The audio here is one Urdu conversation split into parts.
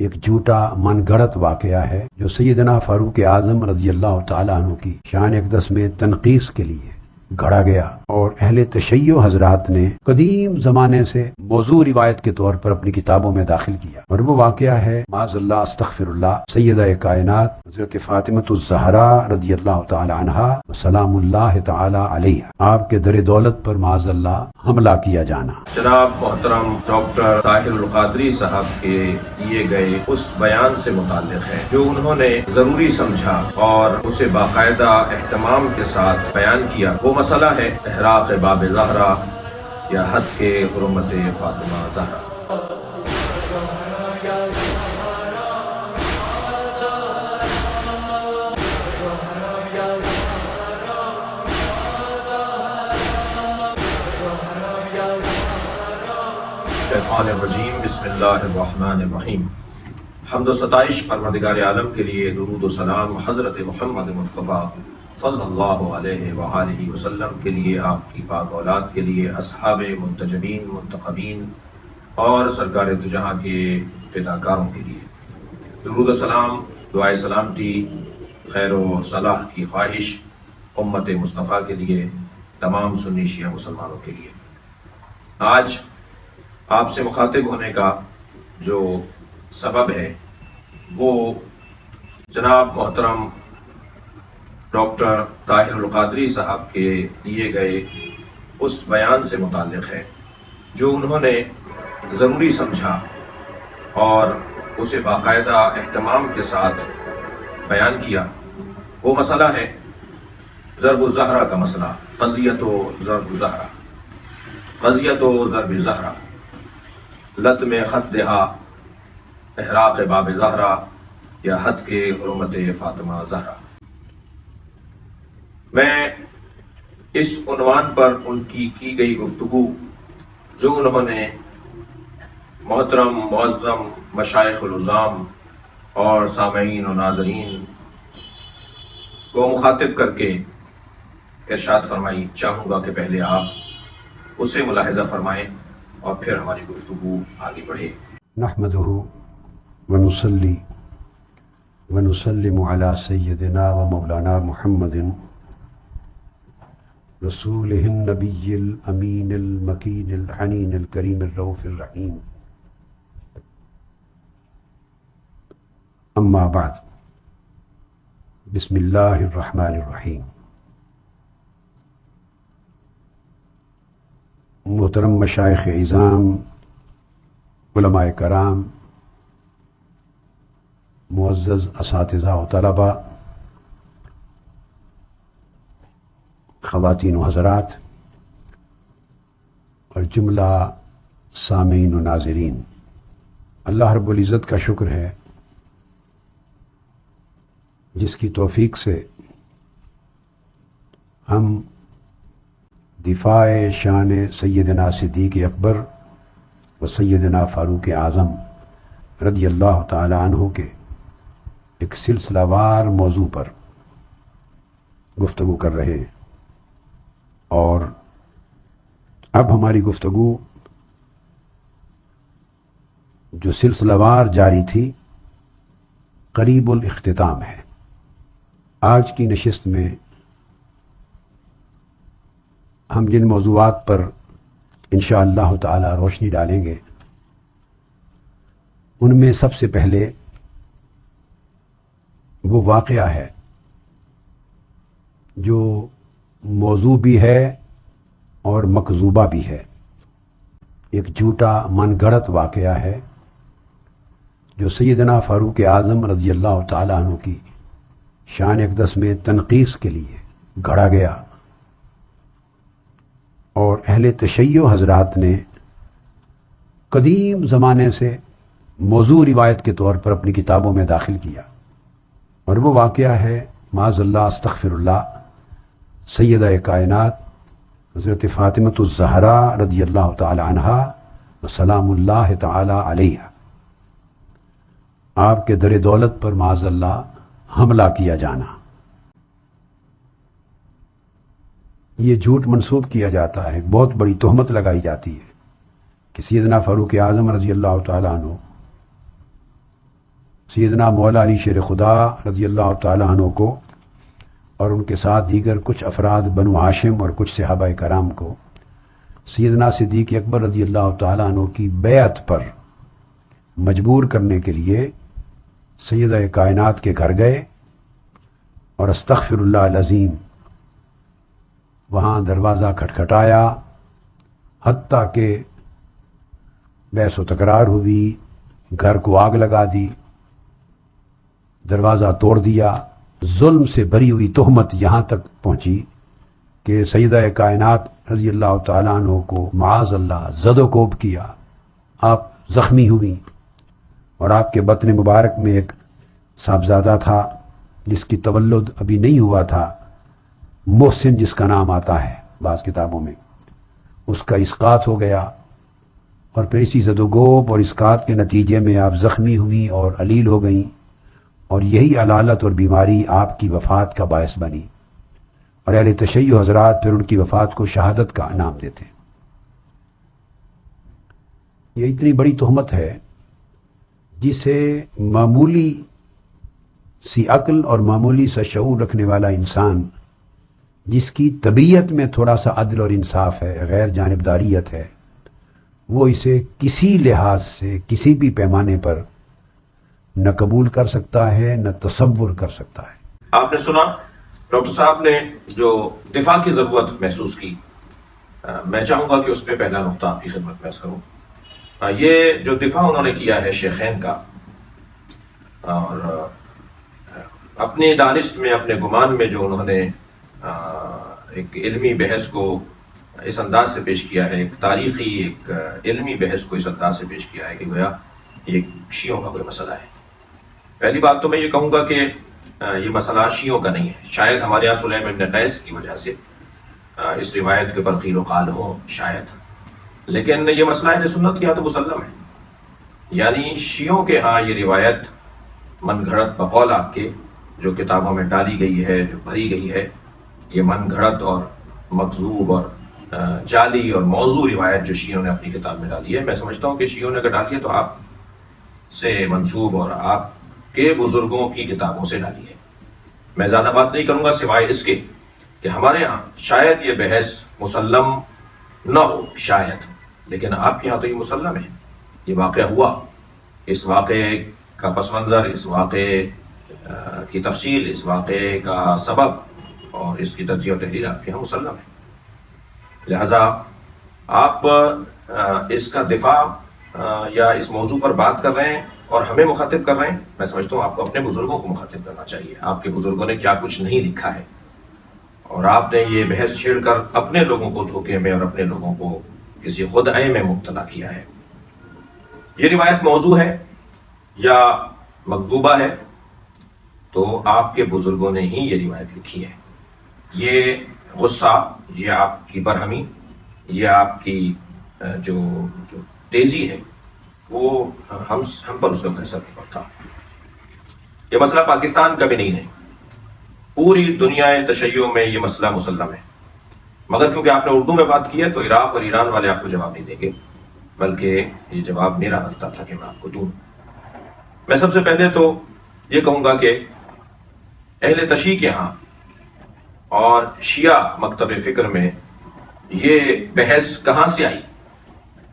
ایک جھوٹا من گھڑت واقعہ ہے جو سیدنا فاروق اعظم رضی اللہ تعالیٰ عنہ کی شان اقدس میں تنقیص کے لیے گھڑا گیا، اور اہل تشیع حضرات نے قدیم زمانے سے موضوع روایت کے طور پر اپنی کتابوں میں داخل کیا، اور وہ واقعہ ہے معاذ اللہ استغفر اللہ سیدہ کائنات حضرت فاطمۃ الزہراء رضی اللہ تعالی عنہا سلام اللہ تعالی علیہ، آپ کے در دولت پر معاذ اللہ حملہ کیا جانا۔ جناب محترم ڈاکٹر طاہر القادری صاحب کے دیے گئے اس بیان سے متعلق ہے جو انہوں نے ضروری سمجھا اور اسے باقاعدہ اہتمام کے ساتھ بیان کیا۔ وہ مسئلہ ہے احراق باب زہرا یا حد کے حرمت فاطمہ زہرا۔ الشیطان الرجیم، بسم اللہ الرحمن الرحیم۔ حمد و ستائش پروردگار عالم کے لیے، درود و سلام حضرت محمد مصطفیٰ صلی اللہ علیہ وآلہ وسلم کے لیے، آپ کی پاک اولاد کے لیے، اصحاب منتجبین منتخبین اور سرکار دو جہاں کے فداکاروں کے لیے درود و سلام، دعائے سلامتی، خیر و صلاح کی خواہش امت مصطفیٰ کے لیے، تمام سنی شیعہ مسلمانوں کے لیے۔ آج آپ سے مخاطب ہونے کا جو سبب ہے وہ جناب محترم ڈاکٹر طاہر القادری صاحب کے دیے گئے اس بیان سے متعلق ہے جو انہوں نے ضروری سمجھا اور اسے باقاعدہ اہتمام کے ساتھ بیان کیا۔ وہ مسئلہ ہے ضرب الزہرا کا مسئلہ، قضیت و ضرب الزہرا، قضیت و ضرب زہرا، لط میں خط دہا، احراق باب زہرا یا حد کے حرمت فاطمہ زہرا۔ میں اس عنوان پر ان کی گئی گفتگو جو انہوں نے محترم معظم مشائخ العظام اور سامعین و ناظرین کو مخاطب کر کے ارشاد فرمائی، چاہوں گا کہ پہلے آپ اسے ملاحظہ فرمائیں اور پھر ہماری گفتگو آگے بڑھے۔ نحمدہ ونصلی ونسلم علی سیدنا و مولانا محمد رسولہ النبی الامین المکین الحنین الکریم الرؤوف الرحیم، اما بعد، بسم اللہ الرحمن الرحیم۔ محترم مشائخ اعظام، علماء کرام، معزز اساتذہ و طلباء، خواتین و حضرات اور جملہ سامعین و ناظرین، اللہ رب العزت کا شکر ہے جس کی توفیق سے ہم دفاع شان سیدنا صدیق اکبر و سیدنا فاروق اعظم رضی اللہ تعالی عنہ کے ایک سلسلہ وار موضوع پر گفتگو کر رہے ہیں، اور اب ہماری گفتگو جو سلسلہ وار جاری تھی قریب الاختتام ہے۔ آج کی نشست میں ہم جن موضوعات پر انشاءاللہ تعالی روشنی ڈالیں گے ان میں سب سے پہلے وہ واقعہ ہے جو موضوع بھی ہے اور مکذوبہ بھی ہے، ایک جھوٹا من گھڑت واقعہ ہے جو سیدنا فاروق اعظم رضی اللہ تعالی عنہ کی شان اقدس میں تنقیص کے لیے گھڑا گیا، اور اہل تشیع حضرات نے قدیم زمانے سے موضوع روایت کے طور پر اپنی کتابوں میں داخل کیا، اور وہ واقعہ ہے معاذ اللہ استغفر اللہ سیدہ کائنات حضرت فاطمۃ الزہراء رضی اللہ تعالی عنہا سلام اللہ تعالی علیہ، آپ کے در دولت پر معاذ اللہ حملہ کیا جانا۔ یہ جھوٹ منسوب کیا جاتا ہے، بہت بڑی تہمت لگائی جاتی ہے کہ سیدنا فاروق اعظم رضی اللہ تعالیٰ عنہ سیدنا مولا علی شیر خدا رضی اللہ تعالیٰ عنہ کو اور ان کے ساتھ دیگر کچھ افراد بنو ہاشم اور کچھ صحابہ کرام کو سیدنا صدیق اکبر رضی اللہ تعالیٰ عنہ کی بیعت پر مجبور کرنے کے لیے سیدہ کائنات کے گھر گئے اور استغفر اللہ العظیم وہاں دروازہ کھٹکھٹایا، حتیٰ کہ بحث و تکرار ہوئی، گھر کو آگ لگا دی، دروازہ توڑ دیا، ظلم سے بری ہوئی تہمت یہاں تک پہنچی کہ سیدہ کائنات رضی اللہ تعالیٰ عنہ کو معاذ اللہ زد و کوب کیا، آپ زخمی ہوئی، اور آپ کے بطن مبارک میں ایک صاحبزادہ تھا جس کی تولد ابھی نہیں ہوا تھا، محسن جس کا نام آتا ہے بعض کتابوں میں، اس کا اسقاط ہو گیا، اور پھر اسی زد و کوب اور اسقاط کے نتیجے میں آپ زخمی ہوئیں اور علیل ہو گئیں، اور یہی علالت اور بیماری آپ کی وفات کا باعث بنی، اور اہل تشیع حضرات پھر ان کی وفات کو شہادت کا نام دیتے ہیں۔ یہ اتنی بڑی تہمت ہے جسے معمولی سی عقل اور معمولی سا شعور رکھنے والا انسان، جس کی طبیعت میں تھوڑا سا عدل اور انصاف ہے، غیر جانبداریت ہے، وہ اسے کسی لحاظ سے کسی بھی پیمانے پر نہ قبول کر سکتا ہے نہ تصور کر سکتا ہے۔ آپ نے سنا ڈاکٹر صاحب نے جو دفاع کی ضرورت محسوس کی، میں چاہوں گا کہ اس پہ پہلا نقطہ آپ کی خدمت میں عرض کروں۔ یہ جو دفاع انہوں نے کیا ہے شیخین کا، اور اپنی دانش میں اپنے گمان میں جو انہوں نے ایک علمی بحث کو اس انداز سے پیش کیا ہے، ایک تاریخی ایک علمی بحث کو اس انداز سے پیش کیا ہے کہ گویا یہ شیعوں کا کوئی مسئلہ ہے۔ پہلی بات تو میں یہ کہوں گا کہ یہ مسئلہ شیعوں کا نہیں ہے، شاید ہمارے یہاں سلیم ابن قیس کی وجہ سے اس روایت کے پر قیل و قال ہوں شاید، لیکن یہ مسئلہ اہل سنت کے ہاں تو مسلم ہے۔ یعنی شیعوں کے ہاں یہ روایت من گھڑت بقول آپ کے جو کتابوں میں ڈالی گئی ہے، جو بھری گئی ہے، یہ من گھڑت اور مکذوب اور جعلی اور موضوع روایت جو شیعوں نے اپنی کتاب میں ڈالی ہے، میں سمجھتا ہوں کہ شیعوں نے اگر ڈالی ہے تو آپ سے منسوب اور آپ کے بزرگوں کی کتابوں سے ڈالی ہے۔ میں زیادہ بات نہیں کروں گا سوائے اس کے کہ ہمارے ہاں شاید یہ بحث مسلم نہ ہو شاید، لیکن آپ کے ہاں تو یہ مسلم ہے، یہ واقعہ ہوا، اس واقعے کا پس منظر، اس واقعے کی تفصیل، اس واقعے کا سبب اور اس کی تجزیہ و تحلیل آپ کے ہاں مسلم ہے۔ لہذا آپ اس کا دفاع یا اس موضوع پر بات کر رہے ہیں اور ہمیں مخاطب کر رہے ہیں، میں سمجھتا ہوں آپ کو اپنے بزرگوں کو مخاطب کرنا چاہیے۔ آپ کے بزرگوں نے کیا کچھ نہیں لکھا ہے، اور آپ نے یہ بحث چھیڑ کر اپنے لوگوں کو دھوکے میں اور اپنے لوگوں کو کسی خدعے میں مبتلا کیا ہے۔ یہ روایت موضوع ہے یا مکذوبہ ہے تو آپ کے بزرگوں نے ہی یہ روایت لکھی ہے۔ یہ غصہ، یہ آپ کی برہمی، یہ آپ کی جو تیزی ہے، وہ ہم پر اس کا کوئی اثر نہیں پڑتا۔ یہ مسئلہ پاکستان کا بھی نہیں ہے، پوری دنیا تشیع میں یہ مسئلہ مسلم ہے، مگر کیونکہ آپ نے اردو میں بات کی ہے تو عراق اور ایران والے آپ کو جواب نہیں دیں گے، بلکہ یہ جواب میرا بنتا تھا کہ میں آپ کو دوں۔ میں سب سے پہلے تو یہ کہوں گا کہ اہل تشیع کے ہاں اور شیعہ مکتب فکر میں یہ بحث کہاں سے آئی؟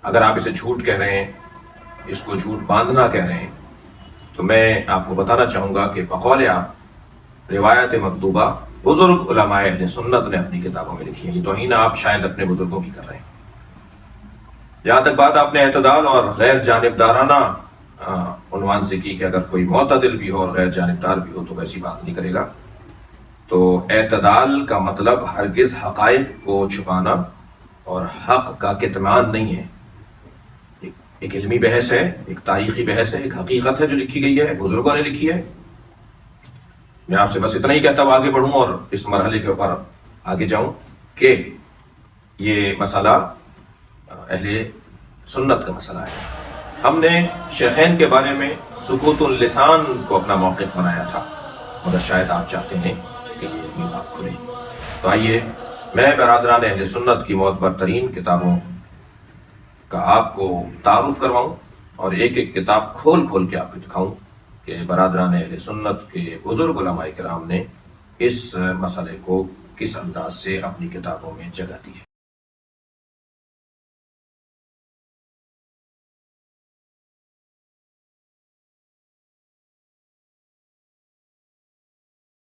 اگر آپ اسے جھوٹ کہہ رہے ہیں، اس کو جھوٹ باندھنا کہہ رہے ہیں، تو میں آپ کو بتانا چاہوں گا کہ بقول آپ روایت مکتوبہ بزرگ علماء اہل سنت نے اپنی کتابوں میں لکھی ہے۔ یہ توہین آپ شاید اپنے بزرگوں کی کر رہے ہیں۔ جہاں تک بات آپ نے اعتدال اور غیر جانبدارانہ عنوان سے کی کہ اگر کوئی معتدل بھی ہو اور غیر جانبدار بھی ہو تو ویسی بات نہیں کرے گا، تو اعتدال کا مطلب ہرگز حقائق کو چھپانا اور حق کا کتمان نہیں ہے۔ ایک علمی بحث ہے، ایک تاریخی بحث ہے، ایک حقیقت ہے جو لکھی گئی ہے، بزرگوں نے لکھی ہے۔ میں آپ سے بس اتنا ہی کہتا ہوں، آگے بڑھوں اور اس مرحلے کے اوپر آگے جاؤں کہ یہ مسئلہ اہل سنت کا مسئلہ ہے۔ ہم نے شیخین کے بارے میں سکوت اللسان کو اپنا موقف بنایا تھا، مگر شاید آپ چاہتے ہیں کہ یہ علمی بات کھلے۔ تو آئیے میں برادران اہل سنت کی معتبر ترین کتابوں کا آپ کو تعارف کرواؤں اور ایک ایک کتاب کھول کھول کے آپ کو دکھاؤں کہ برادران اہل سنت کے بزرگ علماء کرام نے اس مسئلے کو کس انداز سے اپنی کتابوں میں جگہ دی ہے۔